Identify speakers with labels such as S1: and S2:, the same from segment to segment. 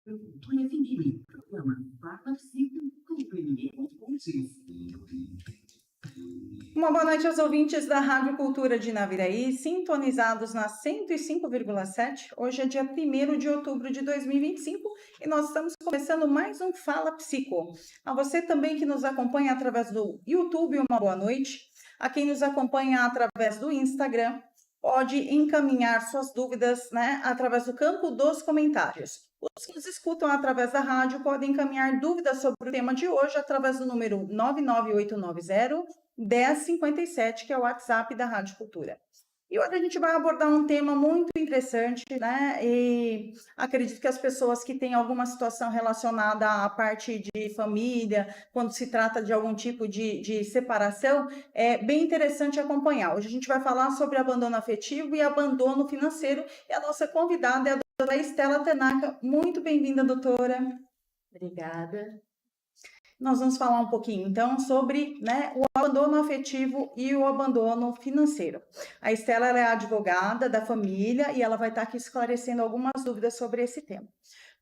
S1: Conhecimento, programa, participe com Uma boa noite aos ouvintes da Rádio Cultura de Naviraí, sintonizados na 105,7. Hoje é dia 1º de outubro de 2025 e nós estamos começando mais um Fala Psico. A você também que nos acompanha através do YouTube, uma boa noite. A quem nos acompanha através do Instagram, pode encaminhar suas dúvidas, através do campo dos comentários. Os que nos escutam através da rádio podem encaminhar dúvidas sobre o tema de hoje através do número 99890-1057, que é o WhatsApp da Rádio Cultura. E hoje a gente vai abordar um tema muito interessante, E acredito que as pessoas que têm alguma situação relacionada à parte de família, quando se trata de algum tipo de separação, é bem interessante acompanhar. Hoje a gente vai falar sobre abandono afetivo e abandono financeiro, e a nossa convidada é a doutora Estela Tanaka. Muito bem-vinda, doutora.
S2: Obrigada.
S1: Nós vamos falar um pouquinho, então, sobre o abandono afetivo e o abandono financeiro. A Estela ela é advogada da família e ela vai estar aqui esclarecendo algumas dúvidas sobre esse tema.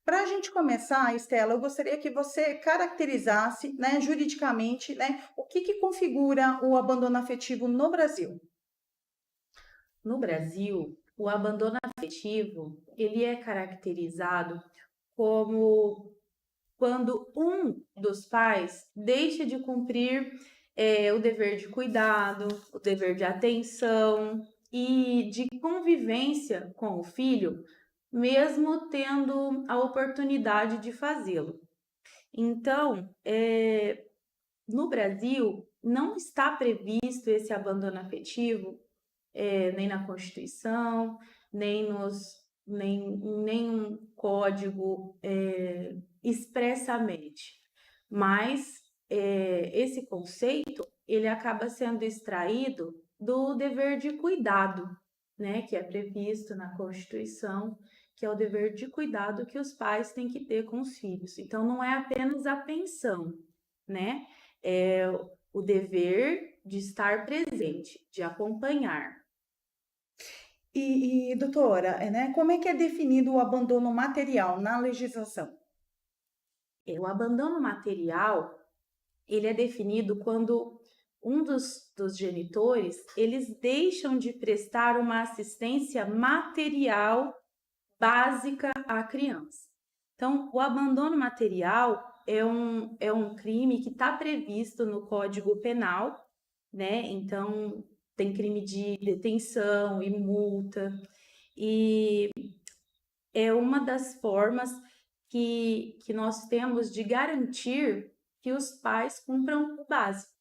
S1: Para a gente começar, Estela, eu gostaria que você caracterizasse, juridicamente, o que configura o abandono afetivo no Brasil.
S2: No Brasil, o abandono afetivo, ele é caracterizado como quando um dos pais deixa de cumprir o dever de cuidado, o dever de atenção e de convivência com o filho, mesmo tendo a oportunidade de fazê-lo. Então, no Brasil, não está previsto esse abandono afetivo, nem na Constituição, nem nenhum código expressamente. Mas esse conceito, ele acaba sendo extraído do dever de cuidado, que é previsto na Constituição, que é o dever de cuidado que os pais têm que ter com os filhos. Então, não é apenas a pensão, é o dever de estar presente, de acompanhar.
S1: E doutora, como é que é definido o abandono material na legislação?
S2: O abandono material, ele é definido quando um dos genitores, eles deixam de prestar uma assistência material básica à criança. Então, o abandono material é um crime que está previsto no Código Penal, Então, tem crime de detenção e multa, e é uma das formas que nós temos de garantir que os pais cumpram o básico,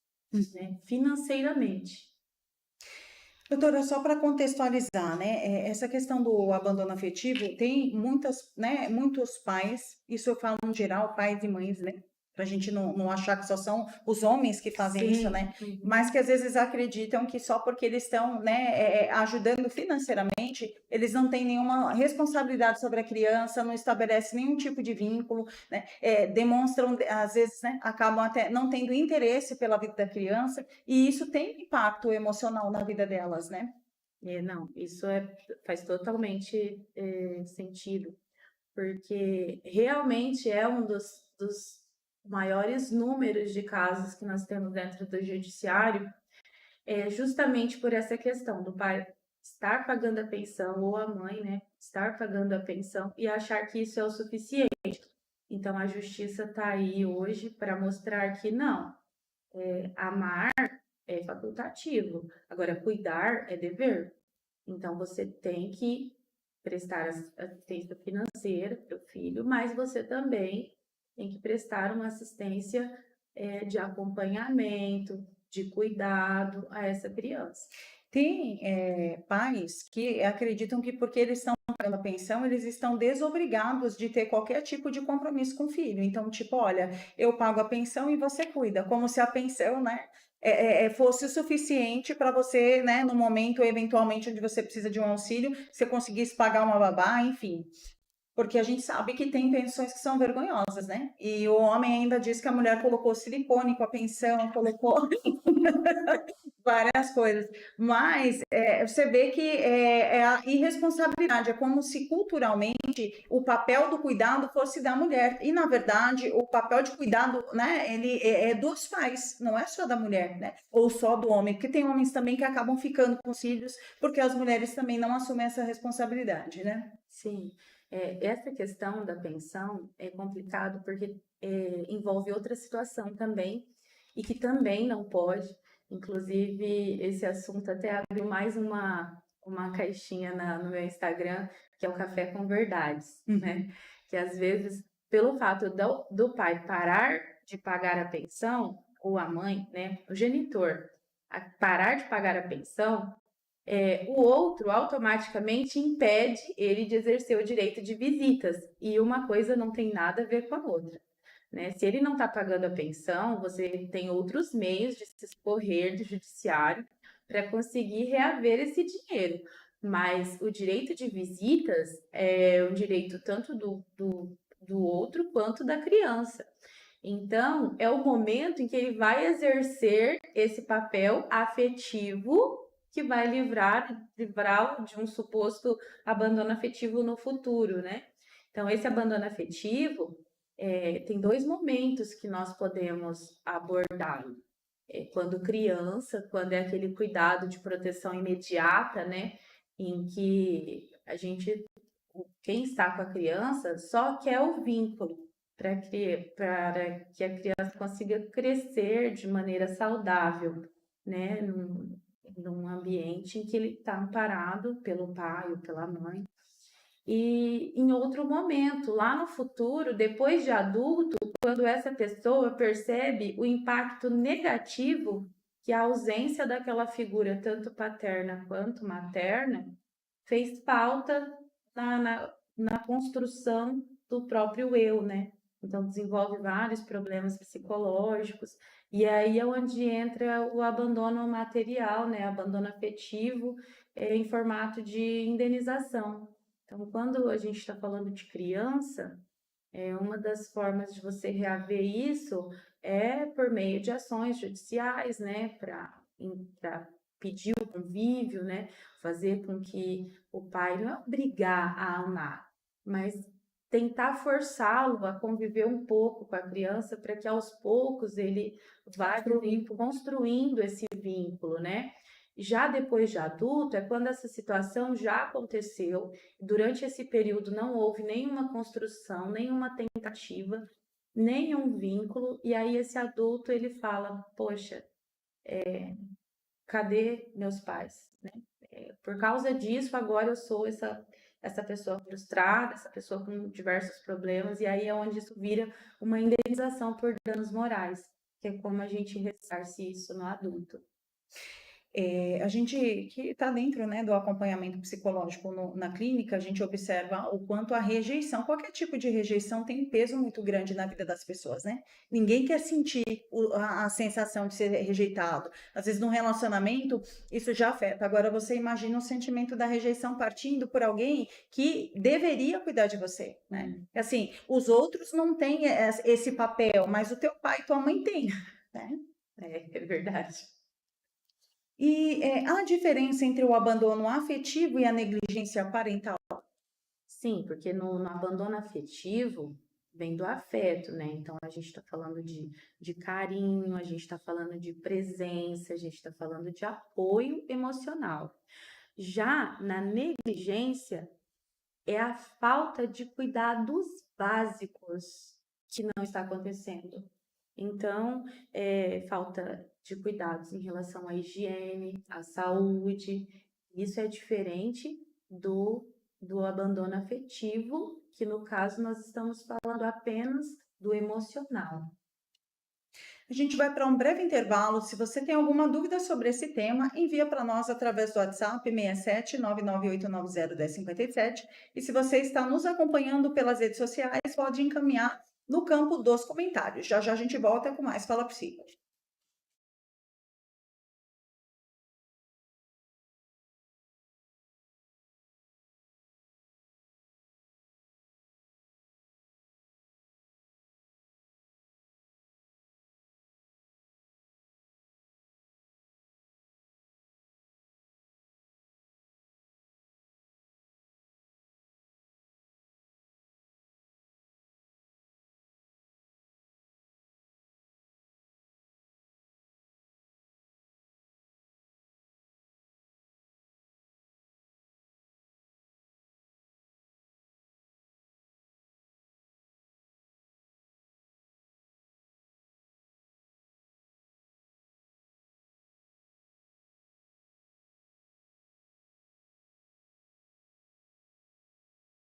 S2: financeiramente.
S1: Doutora, só para contextualizar, essa questão do abandono afetivo, tem muitos pais, isso eu falo no geral, pais e mães, para a gente não achar que só são os homens que fazem
S2: Sim.
S1: isso,
S2: Uhum.
S1: Mas que às vezes acreditam que só porque eles estão, ajudando financeiramente, eles não têm nenhuma responsabilidade sobre a criança, não estabelecem nenhum tipo de vínculo, demonstram, às vezes, acabam até não tendo interesse pela vida da criança, e isso tem impacto emocional na vida delas,
S2: Não, isso faz totalmente sentido, porque realmente é um dos maiores números de casos que nós temos dentro do judiciário, justamente por essa questão do pai estar pagando a pensão, ou a mãe, estar pagando a pensão e achar que isso é o suficiente. Então, a justiça está aí hoje para mostrar que não, amar é facultativo, agora cuidar é dever. Então, você tem que prestar assistência financeira para o filho, mas você também tem que prestar uma assistência de acompanhamento, de cuidado a essa criança.
S1: Tem pais que acreditam que porque eles estão pagando a pensão, eles estão desobrigados de ter qualquer tipo de compromisso com o filho. Então, tipo, olha, eu pago a pensão e você cuida, como se a pensão, fosse o suficiente para você, no momento, eventualmente, onde você precisa de um auxílio, você conseguisse pagar uma babá, enfim. Porque a gente sabe que tem pensões que são vergonhosas, né? E o homem ainda diz que a mulher colocou silicone com a pensão, colocou várias coisas. Mas você vê que é a irresponsabilidade, é como se culturalmente o papel do cuidado fosse da mulher. E, na verdade, o papel de cuidado, né, ele é dos pais, não é só da mulher, né? Ou só do homem, porque tem homens também que acabam ficando com os filhos, porque as mulheres também não assumem essa responsabilidade, né?
S2: Sim, essa questão da pensão é complicado porque envolve outra situação também e que também não pode. Inclusive, esse assunto até abriu mais uma caixinha no meu Instagram, que é o Café com Verdades, né? Que às vezes, pelo fato do pai parar de pagar a pensão, ou a mãe, né, o genitor, parar de pagar a pensão, o outro automaticamente impede ele de exercer o direito de visitas, e uma coisa não tem nada a ver com a outra, né? Se ele não está pagando a pensão, você tem outros meios de se socorrer do judiciário para conseguir reaver esse dinheiro, mas o direito de visitas é um direito tanto do outro quanto da criança. Então, é o momento em que ele vai exercer esse papel afetivo que vai livrá-lo de um suposto abandono afetivo no futuro, né? Então, esse abandono afetivo tem dois momentos que nós podemos abordá-lo. Quando criança, quando é aquele cuidado de proteção imediata, né? Em que quem está com a criança só quer o vínculo para que a criança consiga crescer de maneira saudável, né? Num ambiente em que ele está amparado pelo pai ou pela mãe. E em outro momento, lá no futuro, depois de adulto, quando essa pessoa percebe o impacto negativo que a ausência daquela figura, tanto paterna quanto materna, fez falta na construção do próprio eu, né? Então, desenvolve vários problemas psicológicos, e aí é onde entra o abandono material, né? Abandono afetivo, em formato de indenização. Então, quando a gente está falando de criança, uma das formas de você reaver isso é por meio de ações judiciais, né? Para pedir o convívio, né? Fazer com que o pai não é obrigar a amar, mas tentar forçá-lo a conviver um pouco com a criança para que aos poucos ele vá construindo esse vínculo, né? Já depois de adulto, é quando essa situação já aconteceu, durante esse período não houve nenhuma construção, nenhuma tentativa, nenhum vínculo, e aí esse adulto ele fala, poxa, cadê meus pais, né? Por causa disso, agora eu sou essa pessoa frustrada, essa pessoa com diversos problemas, e aí é onde isso vira uma indenização por danos morais, que é como a gente ressarce isso no adulto.
S1: A gente que está dentro, né, do acompanhamento psicológico na clínica, a gente observa o quanto a rejeição, qualquer tipo de rejeição tem um peso muito grande na vida das pessoas, né? Ninguém quer sentir a sensação de ser rejeitado. Às vezes, num relacionamento, isso já afeta. Agora, você imagina o sentimento da rejeição partindo por alguém que deveria cuidar de você, né? Assim, os outros não têm esse papel, mas o teu pai e tua mãe têm, né?
S2: É verdade.
S1: E há diferença entre o abandono afetivo e a negligência parental?
S2: Sim, porque no abandono afetivo vem do afeto, né? Então a gente está falando de carinho, a gente está falando de presença, a gente está falando de apoio emocional. Já na negligência é a falta de cuidados básicos que não está acontecendo. Então, falta de cuidados em relação à higiene, à saúde. Isso é diferente do abandono afetivo, que no caso nós estamos falando apenas do emocional.
S1: A gente vai para um breve intervalo. Se você tem alguma dúvida sobre esse tema, envia para nós através do WhatsApp 67 99890 1057. E se você está nos acompanhando pelas redes sociais, pode encaminhar no campo dos comentários. Já já a gente volta com mais Fala Psico.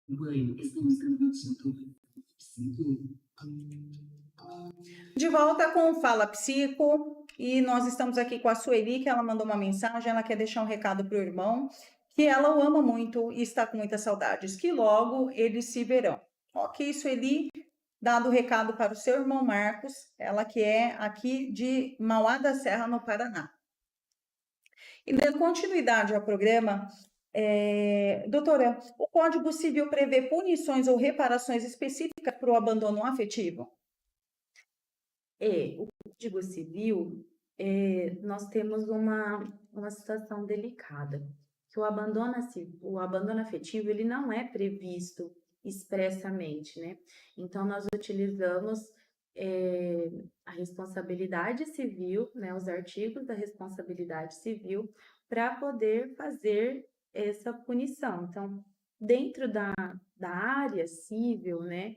S1: Bueno, estamos transmitindo Psico. De volta com o Fala Psico, e nós estamos aqui com a Sueli, que ela mandou uma mensagem, ela quer deixar um recado para o irmão, que ela o ama muito e está com muitas saudades, que logo eles se verão. Ok, Sueli, dado o recado para o seu irmão Marcos, ela que é aqui de Mauá da Serra, no Paraná. E dando continuidade ao programa, doutora, o Código Civil prevê punições ou reparações específicas para o abandono afetivo?
S2: O Código Civil, nós temos uma situação delicada, que o abandono afetivo, ele não é previsto expressamente, né? Então, nós utilizamos a responsabilidade civil, né, os artigos da responsabilidade civil, para poder fazer essa punição. Então, dentro da área civil, né,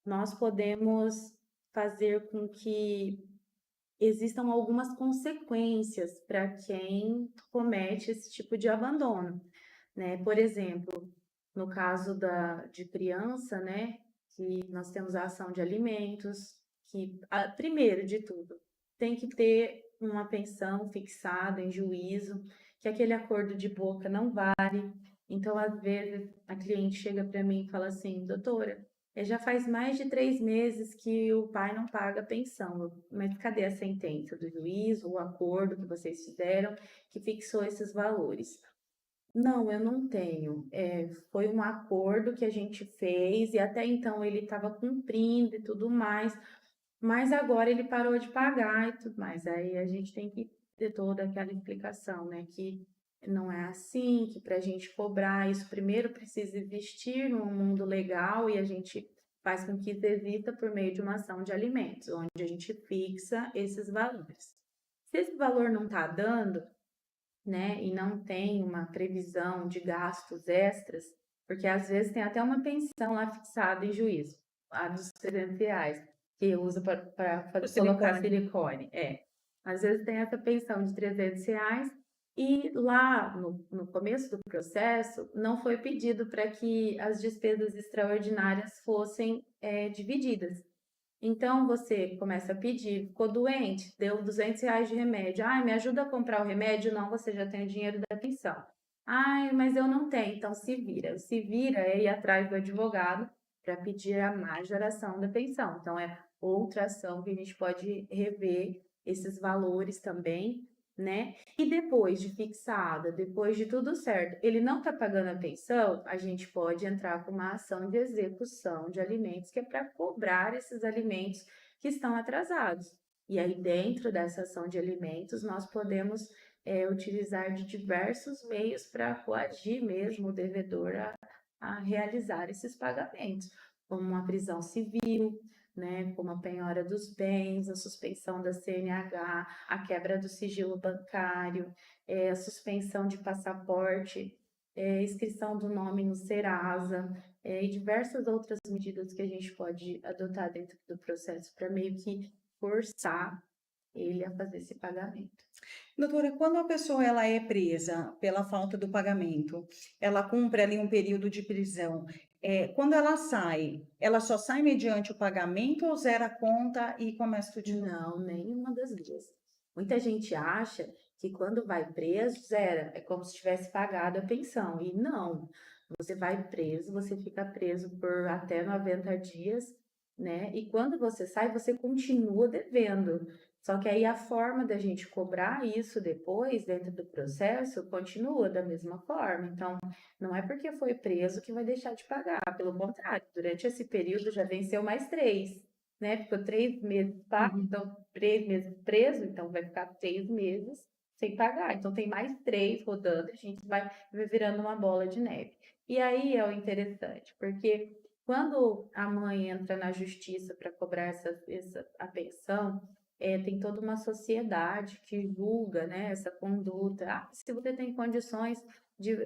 S2: nós podemos fazer com que existam algumas consequências para quem comete esse tipo de abandono, né? Por exemplo, no caso de criança, né, que nós temos a ação de alimentos, que, primeiro de tudo, tem que ter uma pensão fixada em juízo, que aquele acordo de boca não vale. Então, às vezes, a cliente chega para mim e fala assim, doutora, já faz mais de 3 meses que o pai não paga a pensão, mas cadê a sentença do juiz, o acordo que vocês fizeram, que fixou esses valores? Não, eu não tenho. Foi um acordo que a gente fez e até então ele estava cumprindo e tudo mais, mas agora ele parou de pagar e tudo mais. Aí a gente tem que ter toda aquela explicação, né? Que não é assim, que para a gente cobrar isso primeiro precisa existir no mundo legal e a gente faz com que isso exista por meio de uma ação de alimentos, onde a gente fixa esses valores. Se esse valor não está dando, né, e não tem uma previsão de gastos extras, porque às vezes tem até uma pensão lá fixada em juízo, a dos R$ 300, que usa para colocar silicone. Às vezes tem essa pensão de R$ 300 e lá no começo do processo não foi pedido para que as despesas extraordinárias fossem divididas. Então, você começa a pedir, ficou doente, deu R$ 200 de remédio. Ai, me ajuda a comprar o remédio? Não, você já tem o dinheiro da pensão. Ai, mas eu não tenho, então se vira. Se vira é ir atrás do advogado para pedir a majoração da pensão. Então, é outra ação que a gente pode rever esses valores também, né? E depois de fixada, depois de tudo certo, ele não está pagando a pensão, a gente pode entrar com uma ação de execução de alimentos, que é para cobrar esses alimentos que estão atrasados. E aí, dentro dessa ação de alimentos, nós podemos utilizar de diversos meios para coagir mesmo o devedor a realizar esses pagamentos, como uma prisão civil, né, como a penhora dos bens, a suspensão da CNH, a quebra do sigilo bancário, a suspensão de passaporte, inscrição do nome no Serasa, e diversas outras medidas que a gente pode adotar dentro do processo para meio que forçar ele a fazer esse pagamento.
S1: Doutora, quando a pessoa ela é presa pela falta do pagamento, ela cumpre ali um período de prisão, quando ela só sai mediante o pagamento ou zera a conta e começa tudo de novo?
S2: Não, nenhuma das duas. Muita gente acha que quando vai preso, zera, é como se tivesse pagado a pensão. E não, você vai preso, você fica preso por até 90 dias, né? E quando você sai, você continua devendo. Só que aí a forma da gente cobrar isso depois, dentro do processo, continua da mesma forma. Então, não é porque foi preso que vai deixar de pagar. Pelo contrário, durante esse período já venceu mais 3, né? Ficou 3 meses pago, então 3 meses preso, então vai ficar 3 meses sem pagar. Então tem mais 3 rodando, a gente vai virando uma bola de neve. E aí é o interessante, porque quando a mãe entra na justiça para cobrar a pensão, tem toda uma sociedade que julga, né, essa conduta. Ah, se você tem condições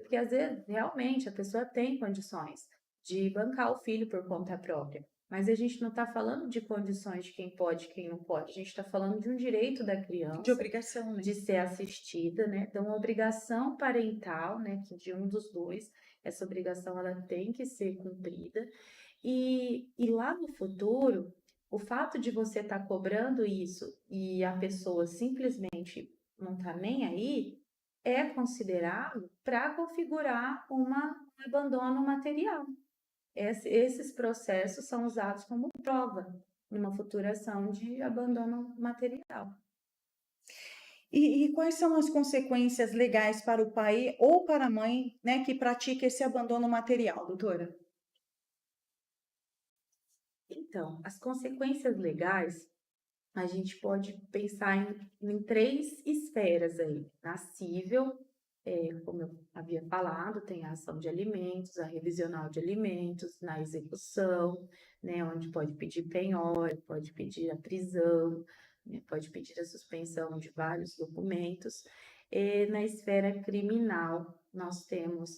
S2: porque às vezes realmente a pessoa tem condições de bancar o filho por conta própria, Mas a gente não está falando de condições de quem pode e quem não pode. A gente está falando de um direito da
S1: De
S2: criança
S1: obrigação, né?
S2: de ser assistida, né? De uma obrigação parental, né? Que de um dos dois, essa obrigação ela tem que ser cumprida. E lá no futuro, o fato de você estar cobrando isso e a pessoa simplesmente não tá nem aí, é considerado para configurar um abandono material. Esses processos são usados como prova numa futura ação de abandono material.
S1: E quais são as consequências legais para o pai ou para a mãe, né, que pratica esse abandono material, doutora?
S2: Então, as consequências legais, a gente pode pensar em três esferas aí. Na cível, como eu havia falado, tem a ação de alimentos, a revisional de alimentos, na execução, né, onde pode pedir penhora, pode pedir a prisão, né, pode pedir a suspensão de vários documentos. E na esfera criminal, nós temos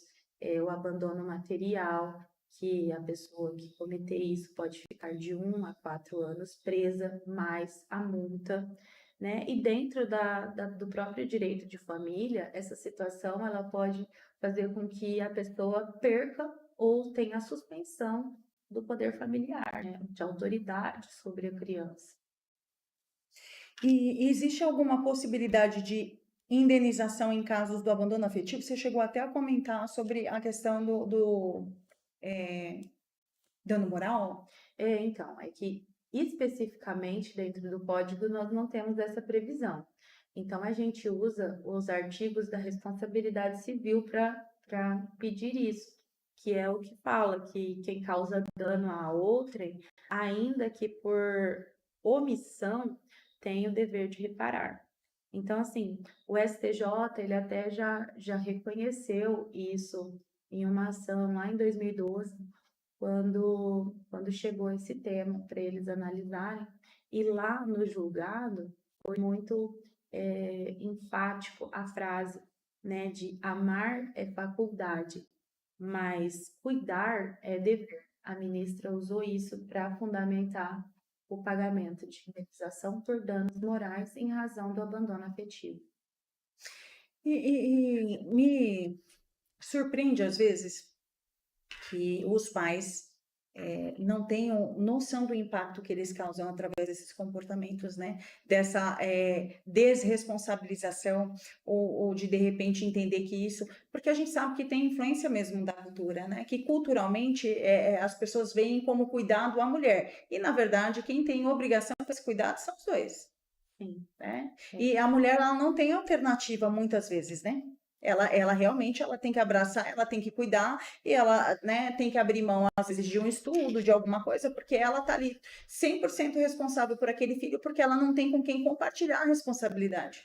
S2: o abandono material, que a pessoa que cometer isso pode ficar de 1 a 4 anos presa, mais a multa, né? E dentro do próprio direito de família, essa situação ela pode fazer com que a pessoa perca ou tenha a suspensão do poder familiar, né? De autoridade sobre a criança.
S1: E existe alguma possibilidade de indenização em casos do abandono afetivo? Você chegou até a comentar sobre a questão dano moral?
S2: Então, é que especificamente dentro do código nós não temos essa previsão. Então, a gente usa os artigos da responsabilidade civil para pedir isso, que é o que fala que quem causa dano a outrem, ainda que por omissão, tem o dever de reparar. Então, assim, o STJ, ele até já reconheceu isso em uma ação lá em 2012, quando chegou esse tema para eles analisarem, e lá no julgado foi muito enfático a frase, né, de amar é faculdade, mas cuidar é dever. A ministra usou isso para fundamentar o pagamento de indenização por danos morais em razão do abandono afetivo.
S1: E me surpreende às vezes que os pais não tenham noção do impacto que eles causam através desses comportamentos, né? Dessa desresponsabilização ou de repente entender que isso, porque a gente sabe que tem influência mesmo da cultura, né? Que culturalmente as pessoas veem como cuidado a mulher e na verdade quem tem obrigação para esse cuidado são os dois.
S2: Sim.
S1: Né? E a mulher ela não tem alternativa muitas vezes, né? Ela realmente ela tem que abraçar, ela tem que cuidar e ela, né, tem que abrir mão às vezes de um estudo, de alguma coisa, porque ela tá ali 100% responsável por aquele filho, porque ela não tem com quem compartilhar a responsabilidade.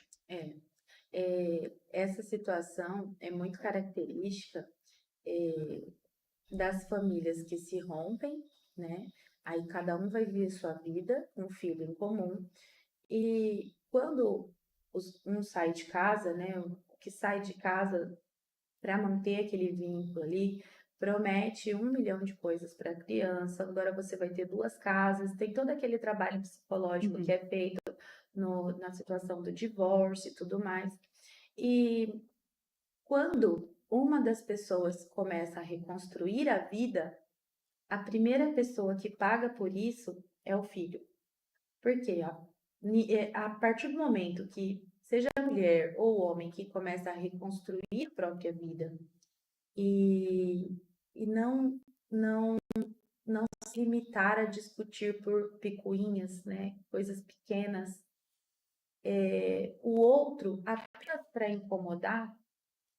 S2: Essa situação é muito característica das famílias que se rompem, né? Aí cada um vai viver sua vida, um filho em comum, e quando um sai de casa, né? O que sai de casa para manter aquele vínculo ali, promete 1 milhão de coisas para a criança. Agora você vai ter 2 casas, tem todo aquele trabalho psicológico que é feito na situação do divórcio e tudo mais. E quando uma das pessoas começa a reconstruir a vida, a primeira pessoa que paga por isso é o filho. Porque a partir do momento que seja a mulher ou o homem que começa a reconstruir a própria vida e não se limitar a discutir por picuinhas, né, coisas pequenas, o outro apenas para incomodar,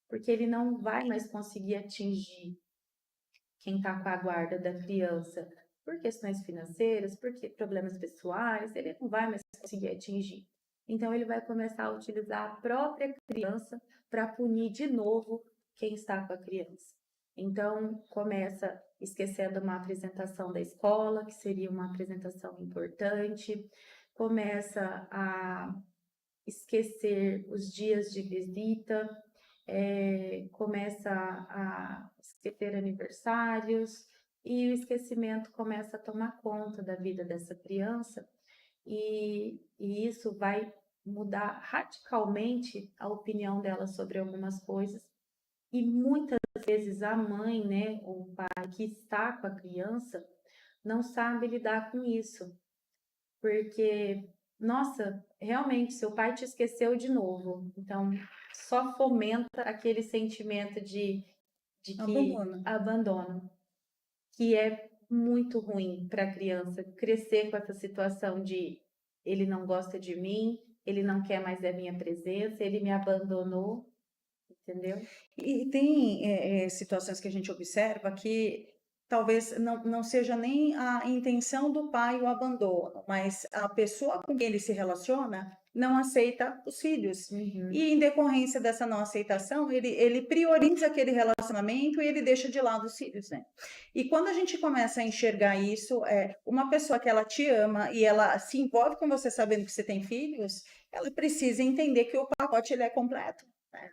S2: porque ele não vai mais conseguir atingir quem está com a guarda da criança por questões financeiras, por problemas pessoais, ele não vai mais conseguir atingir. Então, ele vai começar a utilizar a própria criança para punir de novo quem está com a criança. Então, começa esquecendo uma apresentação da escola, que seria uma apresentação importante, começa a esquecer os dias de visita, começa a esquecer aniversários e o esquecimento começa a tomar conta da vida dessa criança, e isso vai mudar radicalmente a opinião dela sobre algumas coisas. E muitas vezes a mãe, né, ou o pai que está com a criança, não sabe lidar com isso, porque, nossa, realmente, seu pai te esqueceu de novo. Então, só fomenta aquele sentimento de que
S1: Abandono.
S2: abandono, que é muito ruim para a criança crescer com essa situação de ele não gosta de mim, ele não quer mais a minha presença, ele me abandonou, entendeu?
S1: E tem situações que a gente observa que talvez não seja nem a intenção do pai o abandono, mas a pessoa com quem ele se relaciona não aceita os filhos.
S2: Uhum.
S1: E em decorrência dessa não aceitação, ele prioriza aquele relacionamento e ele deixa de lado os filhos, né? E quando a gente começa a enxergar isso, uma pessoa que ela te ama e ela se envolve com você sabendo que você tem filhos, ela precisa entender que o pacote ele é completo.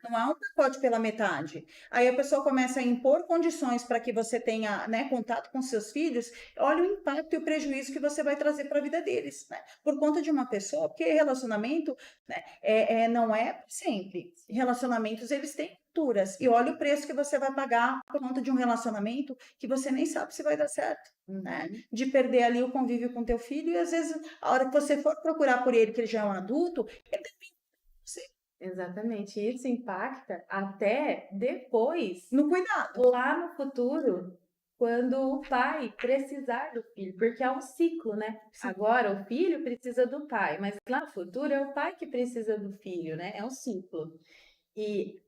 S1: Não há um pacote pela metade. Aí a pessoa começa a impor condições para que você tenha, né, contato com seus filhos. Olha o impacto e o prejuízo que você vai trazer para a vida deles, né? Por conta de uma pessoa, porque relacionamento, né, não é para sempre. Relacionamentos, eles têm culturas. E olha o preço que você vai pagar por conta de um relacionamento que você nem sabe se vai dar certo. Né?
S2: Uhum.
S1: De perder ali o convívio com teu filho e às vezes a hora que você for procurar por ele, que ele já é um adulto, ele depende de você.
S2: Exatamente, isso impacta até depois,
S1: No cuidado.
S2: lá no futuro, quando o pai precisar do filho, porque é um ciclo, né?
S1: Sim.
S2: Agora o filho precisa do pai, mas lá no futuro é o pai que precisa do filho, né? É um ciclo. E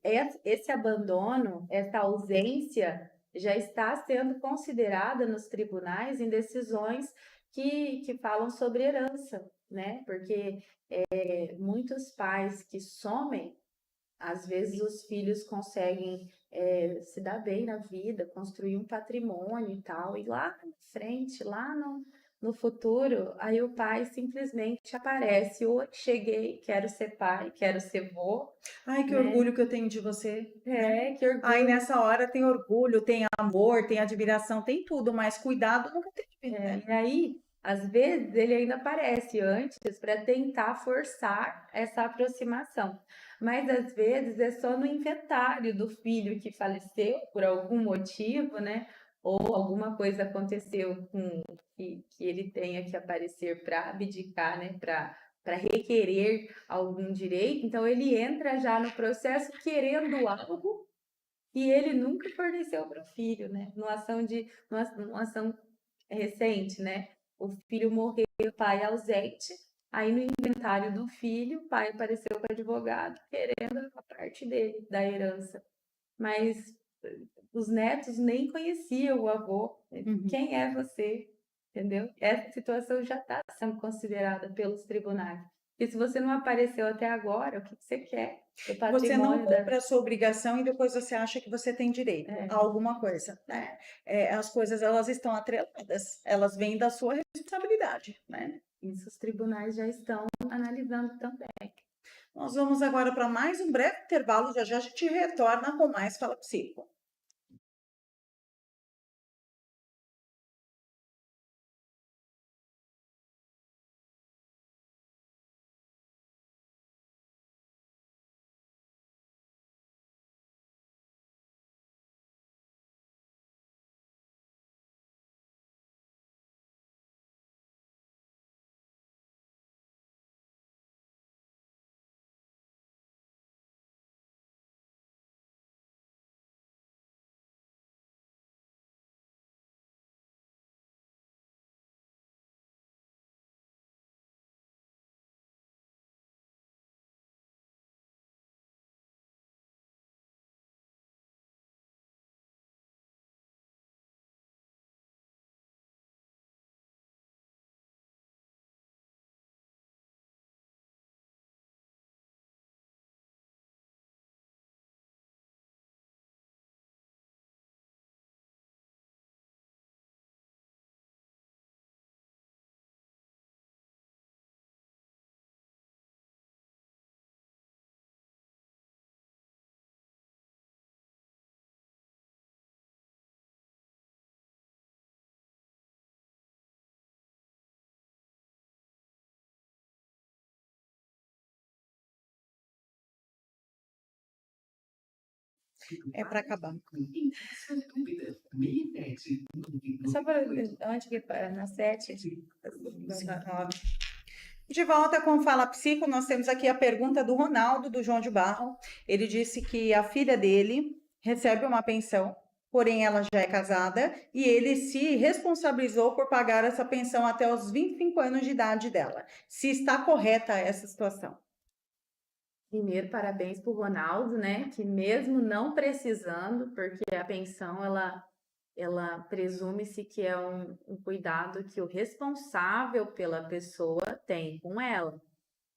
S2: esse abandono, essa ausência já está sendo considerada nos tribunais em decisões que falam sobre herança, né? Porque muitos pais que somem, às vezes os filhos conseguem se dar bem na vida, construir um patrimônio e tal, e lá na frente, lá no futuro, aí o pai simplesmente aparece, oi, cheguei, quero ser pai, quero ser vô,
S1: Ai, que
S2: né?
S1: orgulho que eu tenho de você, né?
S2: É, que
S1: Aí
S2: orgulho.
S1: nessa hora tem orgulho, tem amor, tem admiração, tem tudo, mas cuidado nunca teve, né?
S2: E aí, às vezes, ele ainda aparece antes para tentar forçar essa aproximação. Mas às vezes é só no inventário do filho que faleceu por algum motivo, né? Ou alguma coisa aconteceu com que ele tenha que aparecer para abdicar, né? Para requerer algum direito. Então ele entra já no processo querendo algo que ele nunca forneceu para o filho, né? Numa ação recente, né? O filho morreu, o pai ausente. Aí no inventário do filho, o pai apareceu para o advogado querendo a parte dele, da herança. Mas os netos nem conheciam o avô.
S1: Uhum.
S2: Quem é você? Entendeu? Essa situação já está sendo considerada pelos tribunais. E se você não apareceu até agora, o que você quer? Do
S1: Você não
S2: patrimônio da.
S1: cumpre a sua obrigação e depois você acha que você tem direito a
S2: É,
S1: alguma coisa, né? As coisas, elas estão atreladas, elas vêm da sua responsabilidade, né?
S2: isso os tribunais já estão analisando também.
S1: Nós vamos agora para mais um breve intervalo, já já a gente retorna com mais Fala Psico. É para acabar.
S2: Só para onde que para? Na 7?
S1: De volta com Fala Psico, nós temos aqui a pergunta do Ronaldo, do João de Barro. Ele disse que a filha dele recebe uma pensão, porém ela já é casada, e ele se responsabilizou por pagar essa pensão até os 25 anos de idade dela. Se está correta essa situação?
S2: Primeiro, parabéns para o Ronaldo, né? Que mesmo não precisando, porque a pensão, ela presume-se que é um cuidado que o responsável pela pessoa tem com ela.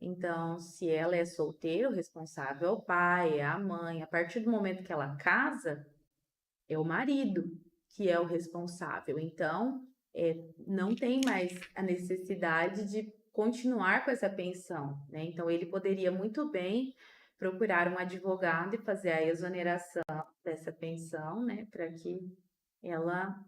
S2: Então, se ela é solteira, o responsável é o pai, é a mãe. A partir do momento que ela casa, é o marido que é o responsável. Então, não tem mais a necessidade de continuar com essa pensão, né? Então, ele poderia muito bem procurar um advogado e fazer a exoneração dessa pensão, né? Para que ela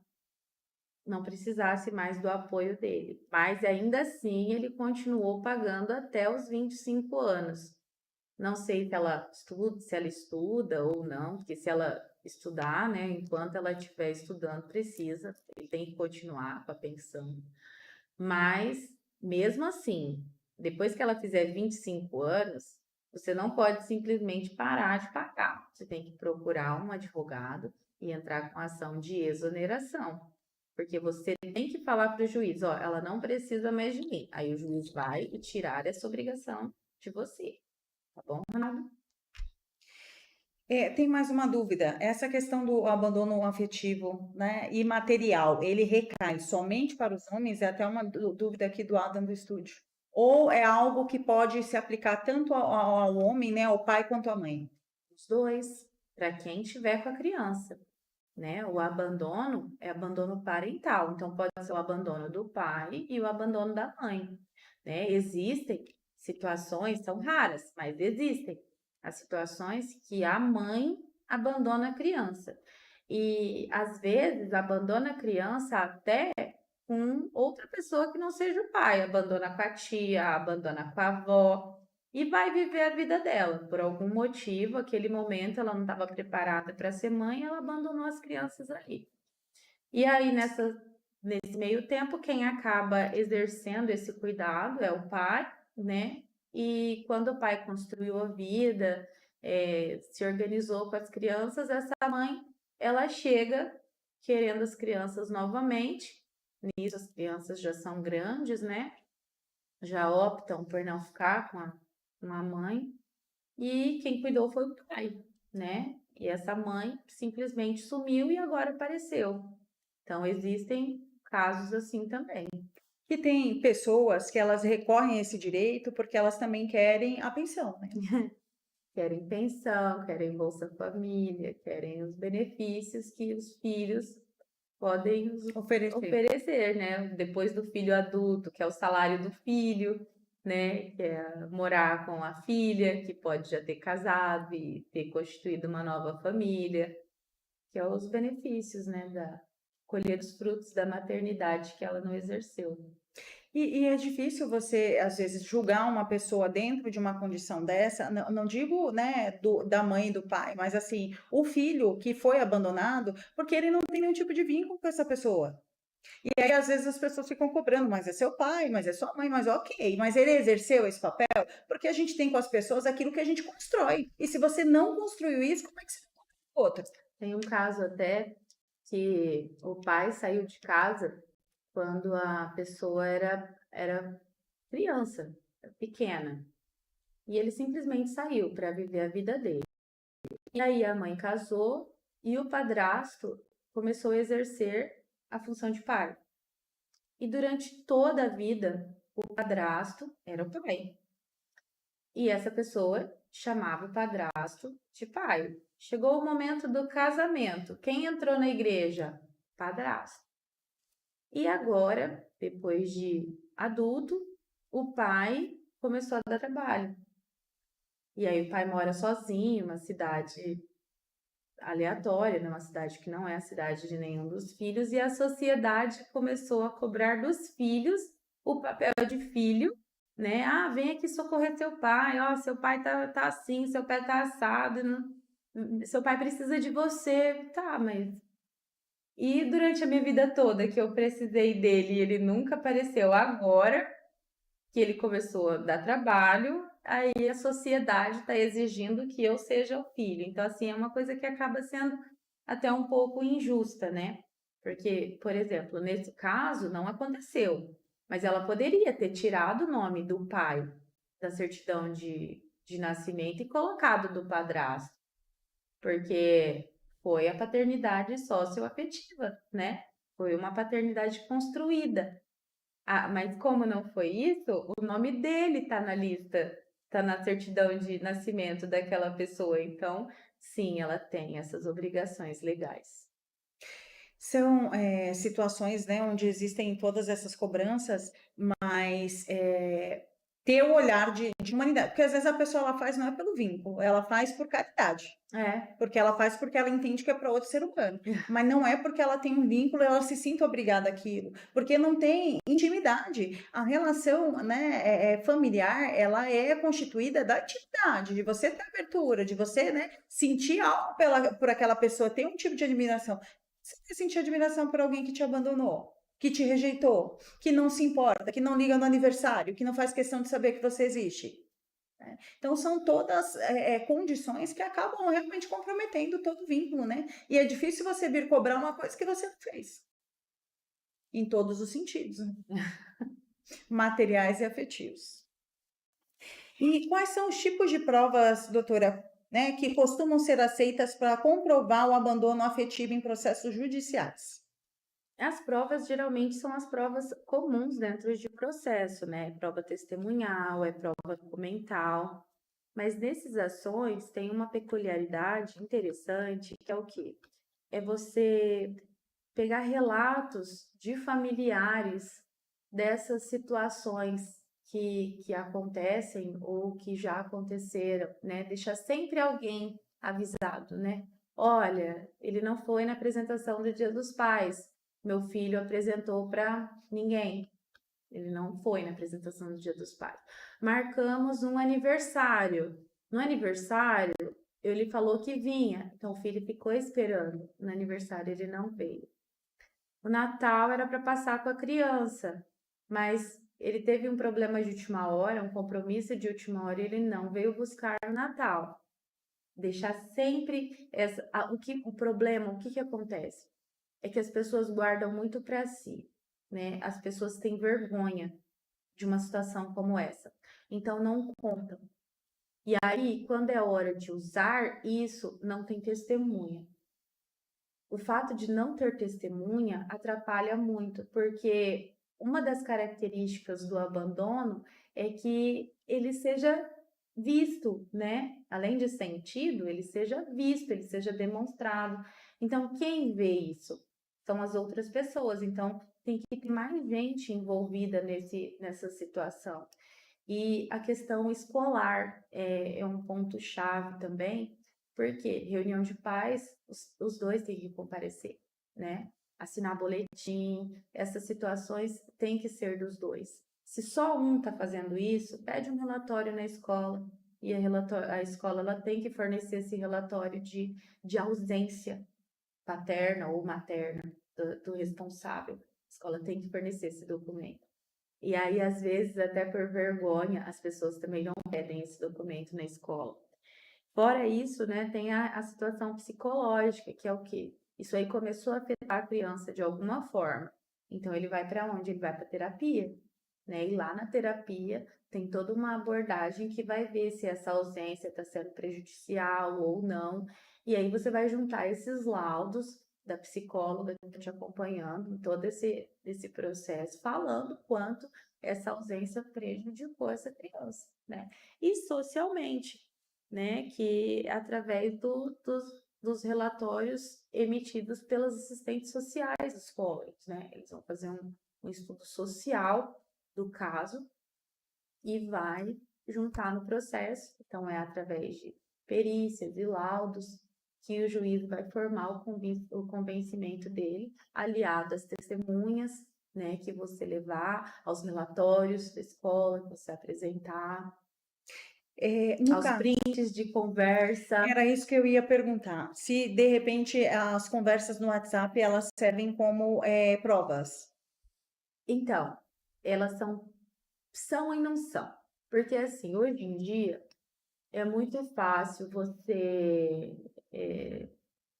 S2: não precisasse mais do apoio dele. Mas ainda assim, ele continuou pagando até os 25 anos. Não sei se ela estuda ou não, porque se ela estudar, né, enquanto ela estiver estudando, ele tem que continuar com a pensão. Mas, mesmo assim, depois que ela fizer 25 anos, você não pode simplesmente parar de pagar. Você tem que procurar um advogado e entrar com ação de exoneração. Porque você tem que falar para o juiz, ó, ela não precisa mais de mim. Aí o juiz vai e tirar essa obrigação de você. Tá bom, Renato?
S1: Tem mais uma dúvida. Essa questão do abandono afetivo, né, e material, ele recai somente para os homens? É até uma dúvida aqui do Adam do estúdio. Ou é algo que pode se aplicar tanto ao homem, né, ao pai quanto à mãe?
S2: Os dois, para quem tiver com a criança, né? O abandono é abandono parental, então pode ser o abandono do pai e o abandono da mãe, né? Existem situações, são raras, mas existem as situações que a mãe abandona a criança. E às vezes abandona a criança até com outra pessoa que não seja o pai, abandona com a tia, abandona com a avó e vai viver a vida dela. Por algum motivo, aquele momento ela não estava preparada para ser mãe, ela abandonou as crianças ali. E aí, nesse meio tempo, quem acaba exercendo esse cuidado é o pai, né? E quando o pai construiu a vida, se organizou com as crianças, essa mãe, ela chega querendo as crianças novamente. Nisso, as crianças já são grandes, né? Já optam por não ficar com a mãe. E quem cuidou foi o pai, né? E essa mãe simplesmente sumiu e agora apareceu. Então, existem casos assim também.
S1: Que tem pessoas que elas recorrem a esse direito porque elas também querem a pensão, né?
S2: Querem pensão, querem Bolsa Família, querem os benefícios que os filhos podem oferecer, né? Depois do filho adulto, que é o salário do filho, né? Que é morar com a filha, que pode já ter casado e ter constituído uma nova família, que é os benefícios, né? Colher os frutos da maternidade que ela não exerceu.
S1: E é difícil você, às vezes, julgar uma pessoa dentro de uma condição dessa, não digo, né, da mãe e do pai, mas assim, o filho que foi abandonado, porque ele não tem nenhum tipo de vínculo com essa pessoa. E aí, às vezes, as pessoas ficam cobrando, mas é seu pai, mas é sua mãe, mas ok, mas ele exerceu esse papel, porque a gente tem com as pessoas aquilo que a gente constrói. E se você não construiu isso, como é que você vai outra?
S2: Tem um caso até que o pai saiu de casa quando a pessoa era criança, pequena. E ele simplesmente saiu para viver a vida dele. E aí a mãe casou e o padrasto começou a exercer a função de pai. E durante toda a vida, o padrasto era o pai. E essa pessoa chamava o padrasto de pai. Chegou o momento do casamento. Quem entrou na igreja? Padrasto. E agora, depois de adulto, o pai começou a dar trabalho. E aí o pai mora sozinho, uma cidade aleatória, numa cidade que não é a cidade de nenhum dos filhos, e a sociedade começou a cobrar dos filhos o papel de filho, né? Ah, vem aqui socorrer seu pai, ó, seu pai tá assim, seu pai tá assado. Seu pai precisa de você, tá, mas e durante a minha vida toda que eu precisei dele e ele nunca apareceu, agora que ele começou a dar trabalho, aí a sociedade está exigindo que eu seja o filho. Então, assim, é uma coisa que acaba sendo até um pouco injusta, né? Porque, por exemplo, nesse caso não aconteceu, mas ela poderia ter tirado o nome do pai da certidão de nascimento e colocado do padrasto, porque foi a paternidade socioafetiva, né? Foi uma paternidade construída. Ah, mas como não foi isso, o nome dele tá na lista, tá na certidão de nascimento daquela pessoa. Então, sim, ela tem essas obrigações legais.
S1: São situações, né, onde existem todas essas cobranças, mas ter o olhar de humanidade, porque às vezes a pessoa ela faz não é pelo vínculo, ela faz por caridade.
S2: É,
S1: Porque ela faz porque ela entende que é para outro ser humano. Mas não é porque ela tem um vínculo, ela se sinta obrigada àquilo. Porque não tem intimidade. A relação, né, familiar, ela é constituída da intimidade, de você ter abertura, de você, né, sentir algo por aquela pessoa, ter um tipo de admiração. Você vai sentir admiração por alguém que te abandonou, que te rejeitou, que não se importa, que não liga no aniversário, que não faz questão de saber que você existe. Então, são todas condições que acabam realmente comprometendo todo o vínculo, né? E é difícil você vir cobrar uma coisa que você não fez, em todos os sentidos, né? Materiais e afetivos. E quais são os tipos de provas, doutora, né, que costumam ser aceitas para comprovar o abandono afetivo em processos judiciais?
S2: as provas geralmente são as provas comuns dentro de processo, né? Prova testemunhal, é prova documental. Mas nesses ações tem uma peculiaridade interessante, que é o quê? É você pegar relatos de familiares dessas situações que acontecem ou que já aconteceram, né? Deixar sempre alguém avisado, né? Olha, ele não foi na apresentação do Dia dos Pais, meu filho apresentou para ninguém. Ele não foi na apresentação do Dia dos Pais. Marcamos um aniversário. No aniversário, ele falou que vinha, então o filho ficou esperando. No aniversário ele não veio. O Natal era para passar com a criança, mas ele teve um problema de última hora, um compromisso de última hora, e ele não veio buscar o Natal. Deixar sempre o problema, o que que acontece? É que as pessoas guardam muito para si, né? As pessoas têm vergonha de uma situação como essa, então não contam. E aí, quando é hora de usar isso, não tem testemunha. O fato de não ter testemunha atrapalha muito, porque uma das características do abandono é que ele seja visto, né? Além de sentido, ele seja visto, ele seja demonstrado. Então, quem vê isso? São as outras pessoas. Então, tem que ter mais gente envolvida nessa situação. E a questão escolar é um ponto-chave também, porque reunião de pais, os dois têm que comparecer, né? Assinar boletim, essas situações têm que ser dos dois. Se só um está fazendo isso, pede um relatório na escola, e a escola ela tem que fornecer esse relatório de ausência paterna ou materna do responsável. A escola tem que fornecer esse documento. E aí, às vezes, até por vergonha, as pessoas também não pedem esse documento na escola. Fora isso, né, tem a situação psicológica, que é o quê? Isso aí começou a afetar a criança de alguma forma. Então, ele vai para onde? Ele vai para terapia, né? E lá na terapia tem toda uma abordagem que vai ver se essa ausência está sendo prejudicial ou não. E aí você vai juntar esses laudos da psicóloga que está te acompanhando em todo esse processo, falando quanto essa ausência prejudicou essa criança, né? E socialmente, né? Que através dos relatórios emitidos pelas assistentes sociais dos colégios, né? Eles vão fazer um estudo social do caso e vai juntar no processo. Então, é através de perícias e laudos que o juiz vai formar o convencimento dele, aliado às testemunhas, né, que você levar, aos relatórios da escola que você apresentar.
S1: No
S2: aos
S1: caso,
S2: prints de conversa.
S1: era isso que eu ia perguntar. Se de repente as conversas no WhatsApp elas servem como provas.
S2: Então, elas são e não são. Porque assim, hoje em dia é muito fácil você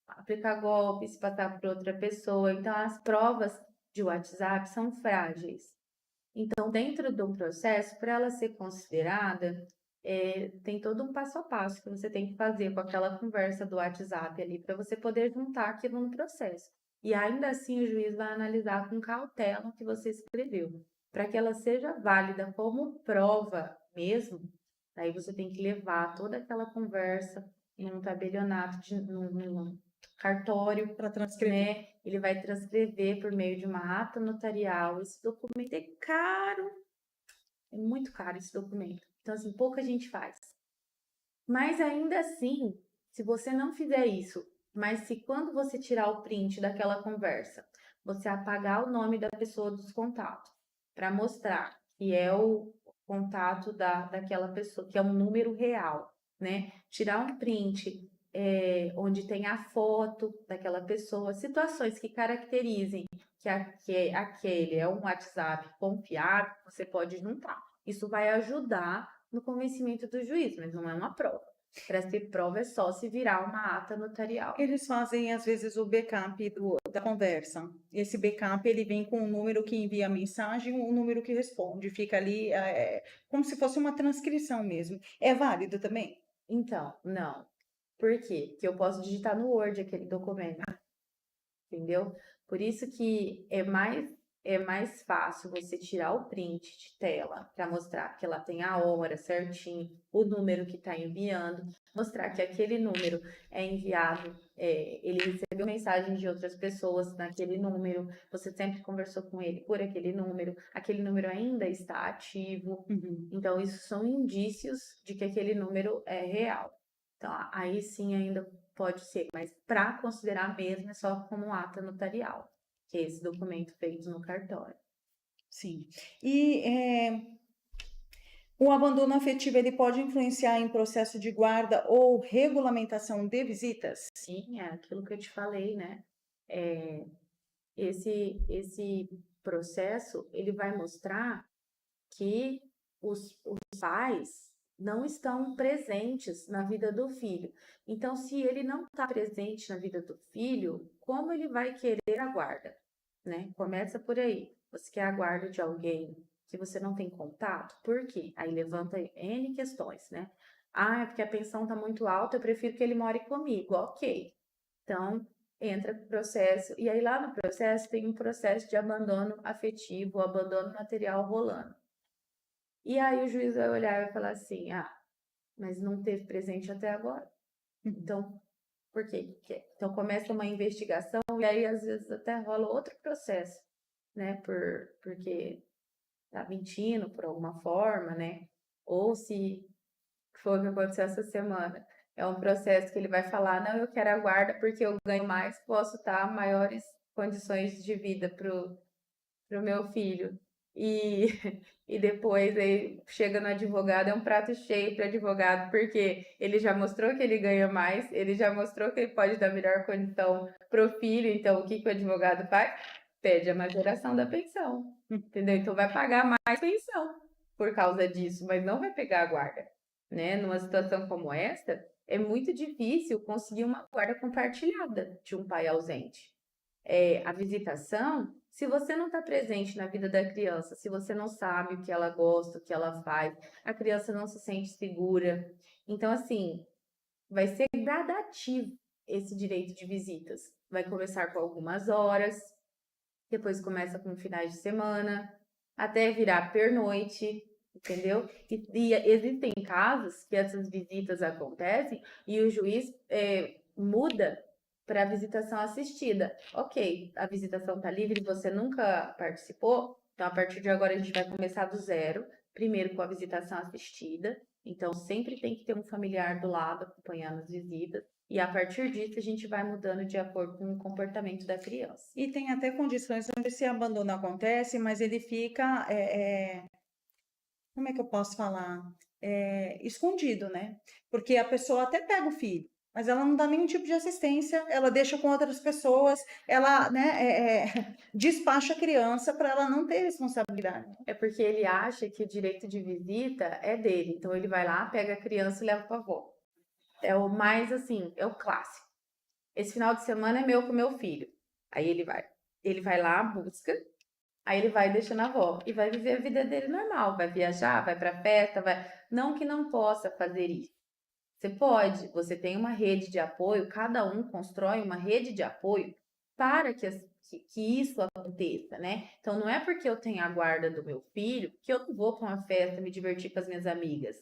S2: aplicar golpes, passar por outra pessoa. Então, as provas de WhatsApp são frágeis. Então, dentro de um processo, para ela ser considerada, tem todo um passo a passo que você tem que fazer com aquela conversa do WhatsApp ali, para você poder juntar aquilo no processo. E ainda assim, o juiz vai analisar com cautela o que você escreveu. Para que ela seja válida como prova mesmo, aí você tem que levar toda aquela conversa num tabelionato, num cartório,
S1: Para transcrever.
S2: né? Ele vai transcrever por meio de uma ata notarial. Esse documento é caro, é muito caro esse documento. Então, assim, pouca gente faz. Mas ainda assim, se você não fizer isso, mas se quando você tirar o print daquela conversa, você apagar o nome da pessoa dos contatos, para mostrar que é o contato daquela pessoa, que é um número real, né? Tirar um print onde tem a foto daquela pessoa, situações que caracterizem que aquele é um WhatsApp confiável, você pode juntar. Isso vai ajudar no convencimento do juiz, mas não é uma prova. Para ser prova é só se virar uma ata notarial.
S1: Eles fazem às vezes o backup da conversa. Esse backup ele vem com o número que envia a mensagem, o número que responde. Fica ali como se fosse uma transcrição mesmo. É válido também?
S2: Então, não. Por quê? Porque eu posso digitar no Word aquele documento, entendeu? Por isso que é mais fácil você tirar o print de tela para mostrar que ela tem a hora certinho, o número que está enviando, mostrar que aquele número é enviado, ele recebeu mensagem de outras pessoas naquele número, você sempre conversou com ele por aquele número ainda está ativo.
S1: Uhum.
S2: Então, isso são indícios de que aquele número é real. Então, aí sim ainda pode ser, mas para considerar mesmo é só como ata notarial, que é esse documento feito no cartório.
S1: Sim. E o abandono afetivo ele pode influenciar em processo de guarda ou regulamentação de visitas?
S2: Sim, é aquilo que eu te falei, né? É, esse processo, ele vai mostrar que os pais não estão presentes na vida do filho. Então, se ele não está presente na vida do filho, como ele vai querer a guarda, né? Começa por aí. Você quer a guarda de alguém que você não tem contato? Por quê? Aí levanta N questões, né? Ah, é porque a pensão está muito alta, eu prefiro que ele more comigo. Ok. Então, entra o processo, e aí lá no processo tem um processo de abandono afetivo, abandono material rolando. E aí o juiz vai olhar e vai falar assim: ah, mas não teve presente até agora. Então, por quê? Então começa uma investigação e aí às vezes até rola outro processo, né? Porque tá mentindo por alguma forma, né? Ou se foi o que aconteceu essa semana. É um processo que ele vai falar: não, eu quero a guarda porque eu ganho mais, posso dar maiores condições de vida pro meu filho. E, e depois aí chega no advogado, é um prato cheio para advogado, porque ele já mostrou que ele ganha mais, ele já mostrou que ele pode dar melhor condição pro filho, então o que que o advogado faz? Pede a majoração da pensão, entendeu? Então vai pagar mais pensão por causa disso, mas não vai pegar a guarda, né? Numa situação como esta, é muito difícil conseguir uma guarda compartilhada de um pai ausente. A visitação, se você não está presente na vida da criança, se você não sabe o que ela gosta, o que ela faz, a criança não se sente segura. Então, assim, vai ser gradativo esse direito de visitas. Vai começar com algumas horas, depois começa com finais de semana, até virar pernoite, entendeu? E existem casos que essas visitas acontecem e o juiz muda para visitação assistida. Ok, a visitação está livre, você nunca participou, então a partir de agora a gente vai começar do zero, primeiro com a visitação assistida, então sempre tem que ter um familiar do lado acompanhando as visitas, e a partir disso a gente vai mudando de acordo com o comportamento da criança.
S1: E tem até condições onde esse abandono acontece, mas ele fica, como é que eu posso falar? escondido, né? Porque a pessoa até pega o filho, mas ela não dá nenhum tipo de assistência, ela deixa com outras pessoas, ela, né, despacha a criança para ela não ter responsabilidade.
S2: É porque ele acha que o direito de visita é dele. Então ele vai lá, pega a criança e leva para a avó. É o mais assim, é o clássico. Esse final de semana é meu com meu filho. Aí ele vai lá, busca, aí ele vai deixando a avó e vai viver a vida dele normal, vai viajar, vai pra festa, vai. Não que não possa fazer isso. Você pode, você tem uma rede de apoio, cada um constrói uma rede de apoio para que isso aconteça, né? Então não é porque eu tenho a guarda do meu filho que eu não vou para uma festa me divertir com as minhas amigas.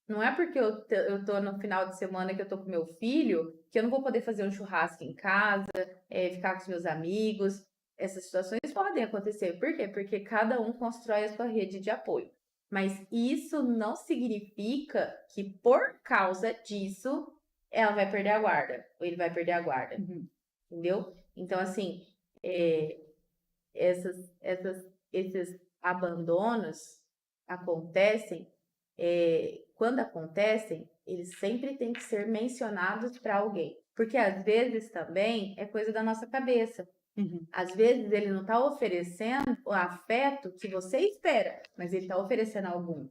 S2: Não é porque eu tô no final de semana que eu tô com meu filho que eu não vou poder fazer um churrasco em casa, ficar com os meus amigos. Essas situações podem acontecer. Por quê? Porque cada um constrói a sua rede de apoio. Mas isso não significa que por causa disso ela vai perder a guarda, ou ele vai perder a guarda.
S1: Uhum.
S2: Entendeu? Então, assim, esses abandonos acontecem, quando acontecem, eles sempre têm que ser mencionados para alguém. Porque às vezes também é coisa da nossa cabeça.
S1: Uhum.
S2: Às vezes ele não está oferecendo o afeto que você espera, mas ele está oferecendo algum.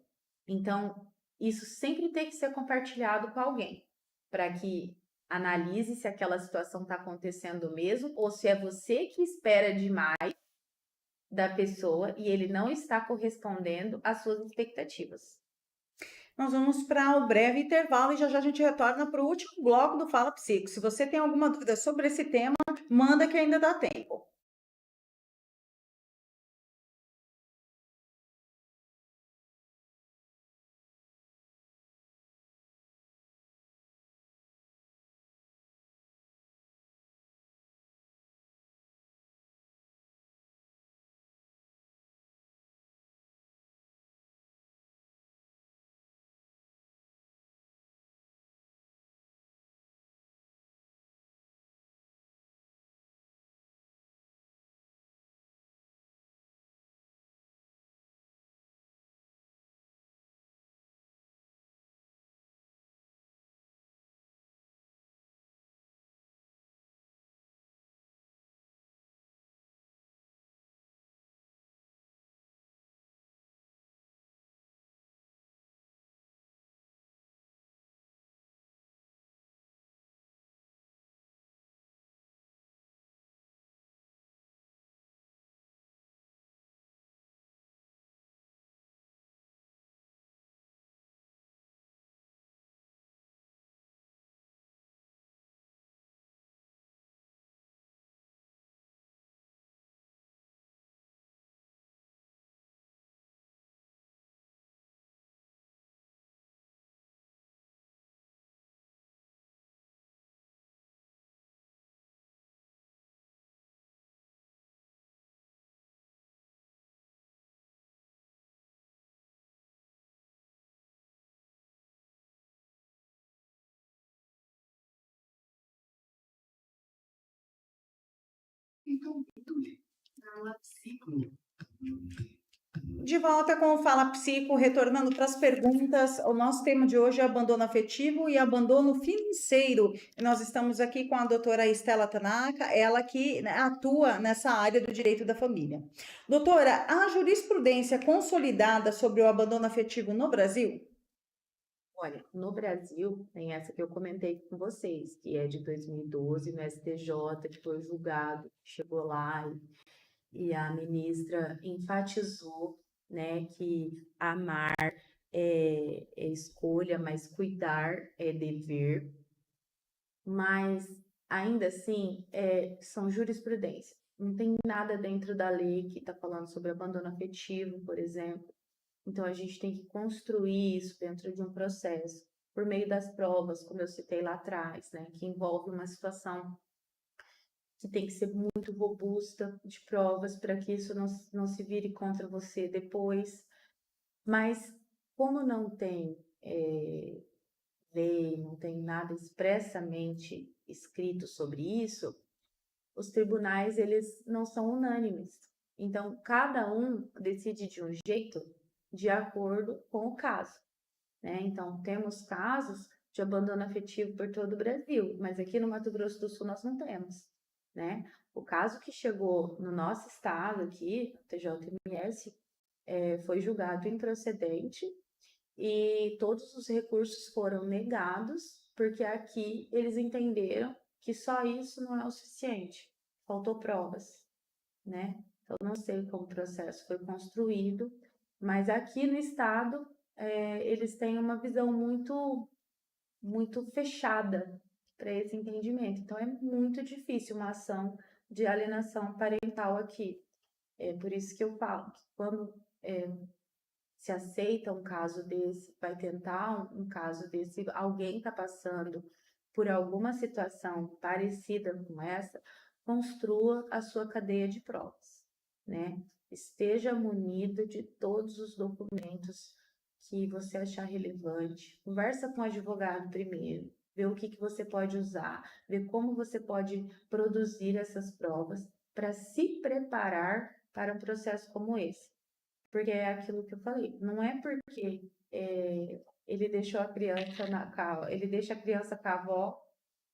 S2: Então, isso sempre tem que ser compartilhado com alguém, para que analise se aquela situação está acontecendo mesmo, ou se é você que espera demais da pessoa e ele não está correspondendo às suas expectativas.
S1: Nós vamos para o breve intervalo e já já a gente retorna para o último bloco do Fala Psico. Se você tem alguma dúvida sobre esse tema, manda que ainda dá tempo. De volta com o Fala Psico, retornando para as perguntas. O nosso tema de hoje é abandono afetivo e abandono financeiro. E nós estamos aqui com a doutora Estela Tanaka, ela que, né, atua nessa área do direito da família. Doutora, a jurisprudência consolidada sobre o abandono afetivo no Brasil?
S2: Olha, no Brasil, tem essa que eu comentei com vocês, que é de 2012, no STJ, que foi julgado, chegou lá e a ministra enfatizou, né, que amar é escolha, mas cuidar é dever. Mas, ainda assim, são jurisprudência. Não tem nada dentro da lei que está falando sobre abandono afetivo, por exemplo. Então, a gente tem que construir isso dentro de um processo, por meio das provas, como eu citei lá atrás, né, que envolve uma situação que tem que ser muito robusta de provas para que isso não se vire contra você depois. Mas, como não tem lei, não tem nada expressamente escrito sobre isso, os tribunais, eles não são unânimes. Então, cada um decide de um jeito de acordo com o caso. né? Então, temos casos de abandono afetivo por todo o Brasil, mas aqui no Mato Grosso do Sul nós não temos, né? O caso que chegou no nosso estado aqui, TJMS, foi julgado improcedente e todos os recursos foram negados, porque aqui eles entenderam que só isso não é o suficiente, faltou provas, né? Eu não sei como o processo foi construído, mas aqui no estado eles têm uma visão muito fechada para esse entendimento. Então é muito difícil uma ação de alienação parental aqui. É por isso que eu falo que quando se aceita um caso desse, vai tentar um caso desse, alguém está passando por alguma situação parecida com essa, construa a sua cadeia de provas, né? Esteja munido de todos os documentos que você achar relevante. Conversa com o advogado primeiro, vê o que você pode usar, vê como você pode produzir essas provas para se preparar para um processo como esse. Porque é aquilo que eu falei, não é porque ele deixou a criança ele deixa a criança com a avó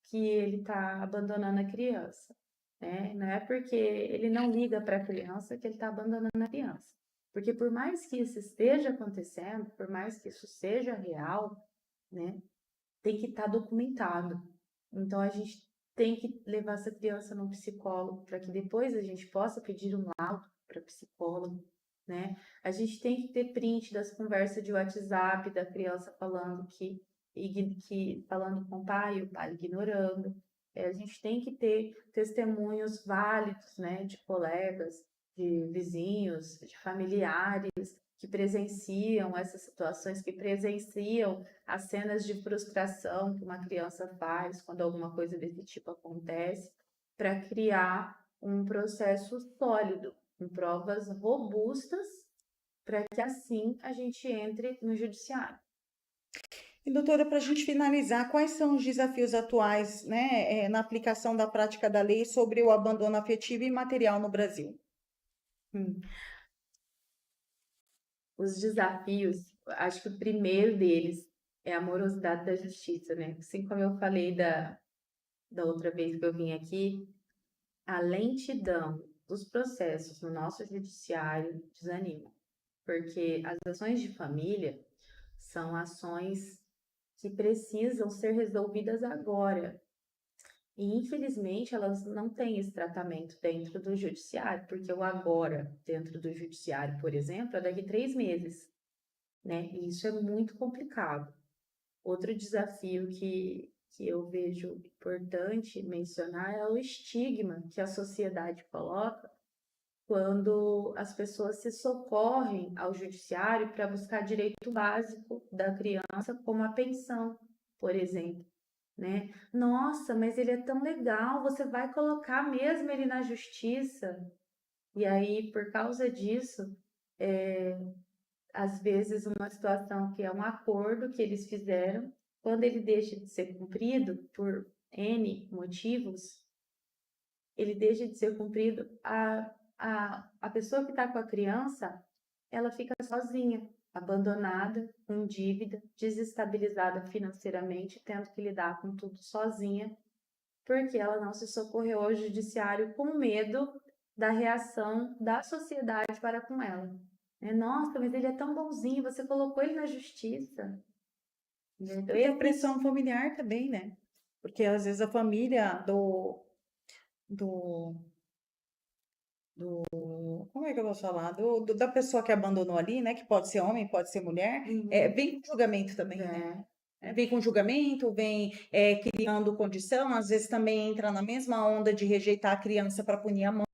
S2: que ele está abandonando a criança, né? Não é porque ele não liga para a criança que ele está abandonando a criança. Porque por mais que isso esteja acontecendo, por mais que isso seja real, né, tem que estar documentado. Então a gente tem que levar essa criança no psicólogo para que depois a gente possa pedir um laudo para psicólogo, né? A gente tem que ter print das conversas de WhatsApp da criança falando falando com o pai ignorando. A gente tem que ter testemunhos válidos, né, de colegas, de vizinhos, de familiares que presenciam essas situações, que presenciam as cenas de frustração que uma criança faz quando alguma coisa desse tipo acontece, para criar um processo sólido, com provas robustas, para que assim a gente entre no judiciário.
S1: E, doutora, para a gente finalizar, quais são os desafios atuais, né, na aplicação da prática da lei sobre o abandono afetivo e material no Brasil?
S2: Os desafios, acho que o primeiro deles é a morosidade da justiça, né? Assim como eu falei da outra vez que eu vim aqui, a lentidão dos processos no nosso judiciário desanima, porque as ações de família são ações que precisam ser resolvidas agora. E, infelizmente, elas não têm esse tratamento dentro do judiciário, porque o agora, dentro do judiciário, por exemplo, é daqui 3 meses, né? E isso é muito complicado. Outro desafio que eu vejo importante mencionar é o estigma que a sociedade coloca quando as pessoas se socorrem ao judiciário para buscar direito básico da criança, como a pensão, por exemplo, né? Nossa, mas ele é tão legal, você vai colocar mesmo ele na justiça? E aí, por causa disso, às vezes uma situação que é um acordo que eles fizeram, quando ele deixa de ser cumprido por N motivos, ele deixa de ser cumprido, a pessoa que está com a criança, ela fica sozinha, abandonada, com dívida, desestabilizada financeiramente, tendo que lidar com tudo sozinha, porque ela não se socorreu ao judiciário com medo da reação da sociedade para com ela. Nossa, mas ele é tão bonzinho, você colocou ele na justiça.
S1: E a pressão familiar também, né? Porque às vezes a família como é que eu vou falar? Da pessoa que abandonou ali, né? Que pode ser homem, pode ser mulher, vem com julgamento também, né? Vem com julgamento, vem criando condição, às vezes também entra na mesma onda de rejeitar a criança para punir a mãe.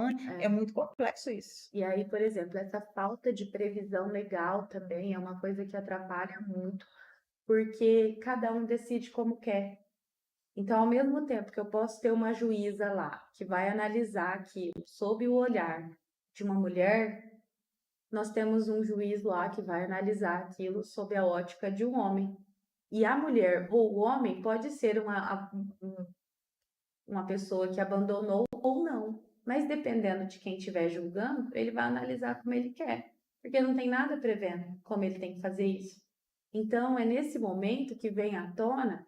S1: É muito complexo isso.
S2: E aí, por exemplo, essa falta de previsão legal também é uma coisa que atrapalha muito, porque cada um decide como quer. Então, ao mesmo tempo que eu posso ter uma juíza lá que vai analisar aquilo sob o olhar de uma mulher, nós temos um juiz lá que vai analisar aquilo sob a ótica de um homem. E a mulher ou o homem pode ser uma pessoa que abandonou ou não. Mas dependendo de quem estiver julgando, ele vai analisar como ele quer. Porque não tem nada prevendo como ele tem que fazer isso. Então, é nesse momento que vem à tona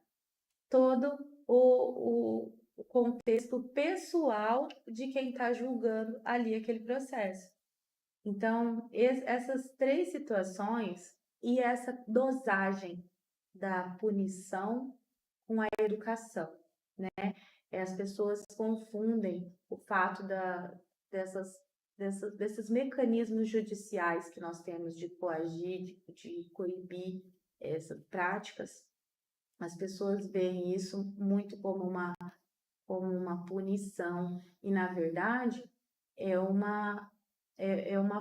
S2: todo o contexto pessoal de quem está julgando ali aquele processo. Então, essas três situações e essa dosagem da punição com a educação, né? As pessoas confundem o fato dessas, desses mecanismos judiciais que nós temos de coagir, de coibir essas práticas. As pessoas veem isso muito como uma punição e, na verdade, é uma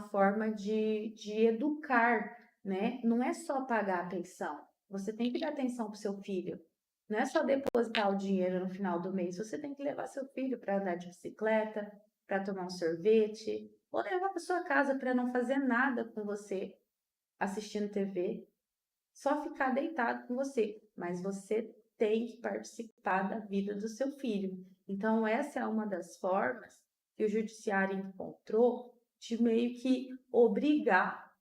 S2: forma de educar, né? Não é só pagar a pensão. Você tem que dar atenção para o seu filho. Não é só depositar o dinheiro no final do mês. Você tem que levar seu filho para andar de bicicleta, para tomar um sorvete, ou levar para sua casa para não fazer nada com você assistindo TV, só ficar deitado com você. Mas você tem que participar da vida do seu filho. Então, essa é uma das formas que o judiciário encontrou de meio que obrigar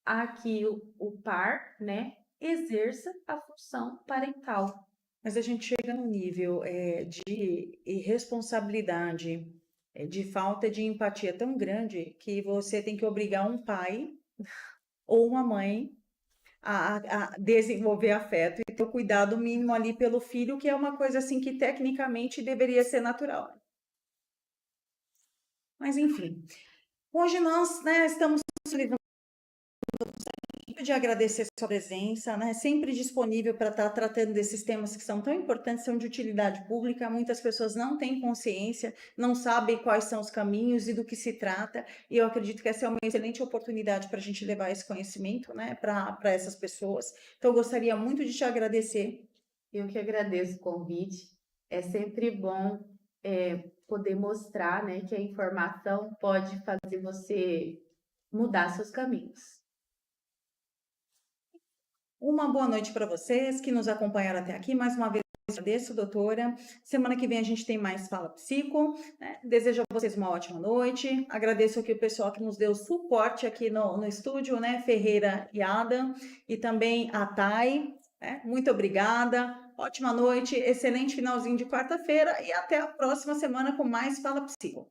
S2: a que o par, né, exerça a função parental.
S1: Mas a gente chega num nível de irresponsabilidade, de falta de empatia tão grande que você tem que obrigar um pai ou uma mãe a desenvolver afeto e ter o cuidado mínimo ali pelo filho, que é uma coisa assim que tecnicamente deveria ser natural. Mas enfim, hoje nós, né, estamos de agradecer a sua presença, né? Sempre disponível para estar tratando desses temas que são tão importantes, são de utilidade pública. Muitas pessoas não têm consciência, não sabem quais são os caminhos e do que se trata. E eu acredito que essa é uma excelente oportunidade para a gente levar esse conhecimento, né, para essas pessoas. Então, eu gostaria muito de te agradecer.
S2: Eu que agradeço o convite. É sempre bom poder mostrar, né, que a informação pode fazer você mudar seus caminhos.
S1: Uma boa noite para vocês que nos acompanharam até aqui. Mais uma vez, agradeço, doutora. Semana que vem a gente tem mais Fala Psico, né? Desejo a vocês uma ótima noite. Agradeço aqui o pessoal que nos deu suporte aqui no estúdio, né? Ferreira e Adam, e também a Thay, né? Muito obrigada. Ótima noite, excelente finalzinho de quarta-feira e até a próxima semana com mais Fala Psico.